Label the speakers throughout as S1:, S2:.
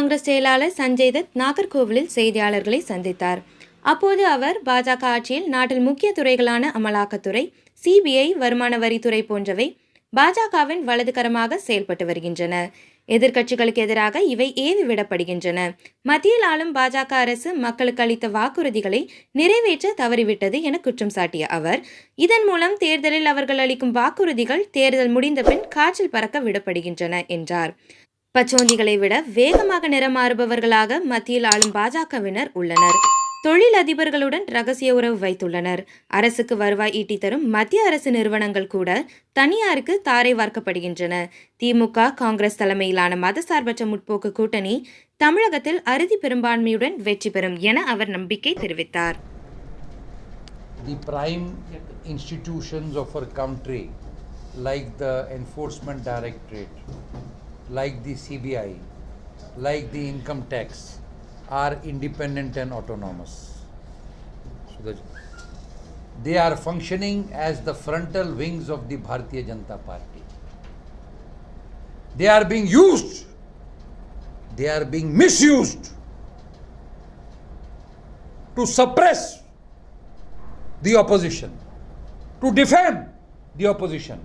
S1: காங்கிரஸ் செயலாளர் சஞ்சய் தத் நாகர்கோவிலில் செய்தியாளர்களை சந்தித்தார். அப்போது அவர் பாஜக ஆட்சியில் நாட்டில் முக்கிய துறைகளான அமலாக்கத்துறை, சிபிஐ, வருமான வரித்துறை போன்றவை பாஜகவின் வலதுகரமாக செயல்பட்டு வருகின்றன. எதிர்க்கட்சிகளுக்கு எதிராக இவை ஏவி விடப்படுகின்றன. மத்தியில் ஆளும் பாஜக அரசு மக்களுக்கு அளித்த வாக்குறுதிகளை நிறைவேற்ற தவறிவிட்டது என குற்றம் சாட்டிய அவர், இதன் மூலம் தேர்தலில் அவர்கள் அளிக்கும் வாக்குறுதிகள் தேர்தல் முடிந்த பின் காற்றில் பறக்க விடப்படுகின்றன என்றார். பச்சோந்திகளை விட வேகமாக நிறம் மாறுபவர்களாக மத்தியில் ஆளும் பாஜகவினர் உள்ளனர். தொழில் அதிபர்களுடன் ரகசிய உறவு வைத்துள்ளனர். அரசுக்கு வருவாய் ஈட்டி தரும் மத்திய அரசு நிறுவனங்கள் கூட தனியாருக்கு தாரை வார்க்கப்படுகின்றன. திமுக, காங்கிரஸ் தலைமையிலான மதசார்பற்ற முற்போக்கு கூட்டணி தமிழகத்தில் அறுதி பெரும்பான்மையுடன் வெற்றி பெறும் என அவர் நம்பிக்கை தெரிவித்தார்.
S2: The prime institutions of our country, like the Enforcement Directorate, like the CBI, like the income tax, are independent and autonomous. So they are functioning as the frontal wings of the Bharatiya Janata Party. They are being used, they are being misused to suppress the opposition, to defame the opposition.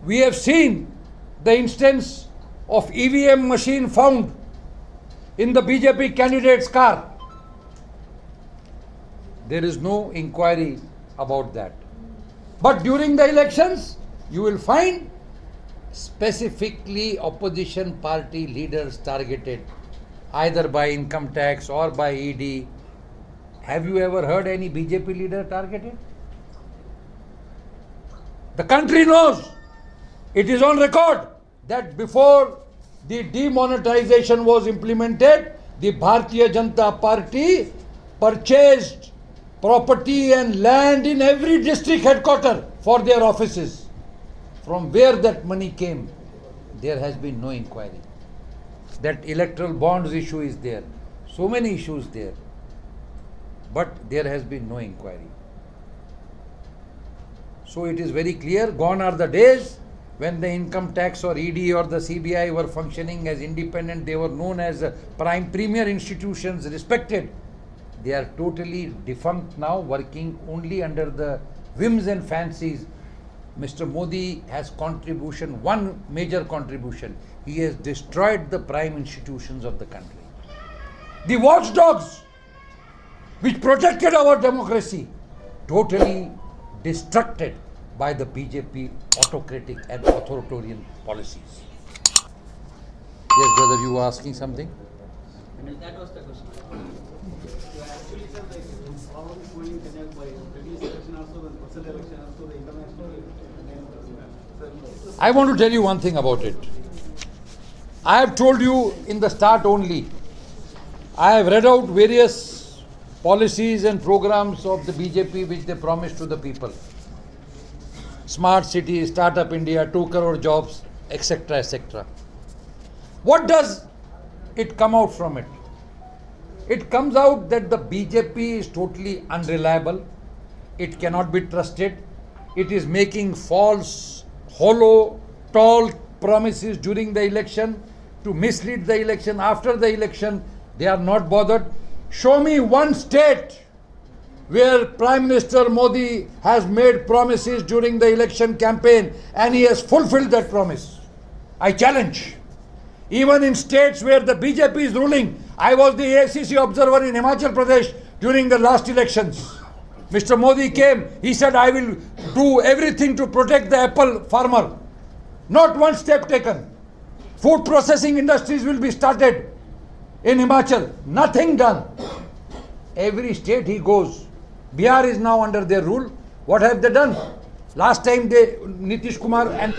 S2: We have seen the instance of EVM machine found in the BJP candidate's car. There is no inquiry about that. But during the elections, you will find specifically opposition party leaders targeted, either by income tax or by ED. Have you ever heard any BJP leader targeted? The country knows. It is on record that before the demonetization was implemented, the Bharatiya Janata Party purchased property and land in every district headquarter for their offices. From where that money came, there has been no inquiry. That electoral bonds issue is there. So many issues there. But there has been no inquiry. So it is very clear, gone are the days when the income tax or ED or the CBI were functioning as independent. They were known as premier institutions, respected. They are totally defunct now, working only under the whims and fancies. Mr. Modi has one major contribution. He has destroyed the prime institutions of the country. The watchdogs which protected our democracy, totally destructed by the BJP autocratic and authoritarian policies. Yes, brother, you were asking something?
S3: That was the question. Actually, sir, the problem is going in Kenya by previous election also, the personal election also, the international.
S2: I want to tell you one thing about it. I have told you in the start only. I have read out various policies and programs of the BJP which they promised to the people. Smart City, Startup India, 2 crore jobs, etc., etc. What does it come out from it? It comes out that the BJP is totally unreliable. It cannot be trusted. It is making false, hollow, tall promises during the election to mislead the election. After the election, they are not bothered. Show me one state where Prime Minister Modi has made promises during the election campaign and he has fulfilled that promise. I challenge. Even in states where the BJP is ruling, I was the AICC observer in Himachal Pradesh during the last elections. Mr. Modi came, he said, I will do everything to protect the apple farmer. Not one step taken. Food processing industries will be started in Himachal. Nothing done. Every state he goes. Bihar is now under their rule. What have they done? Last time Nitish Kumar and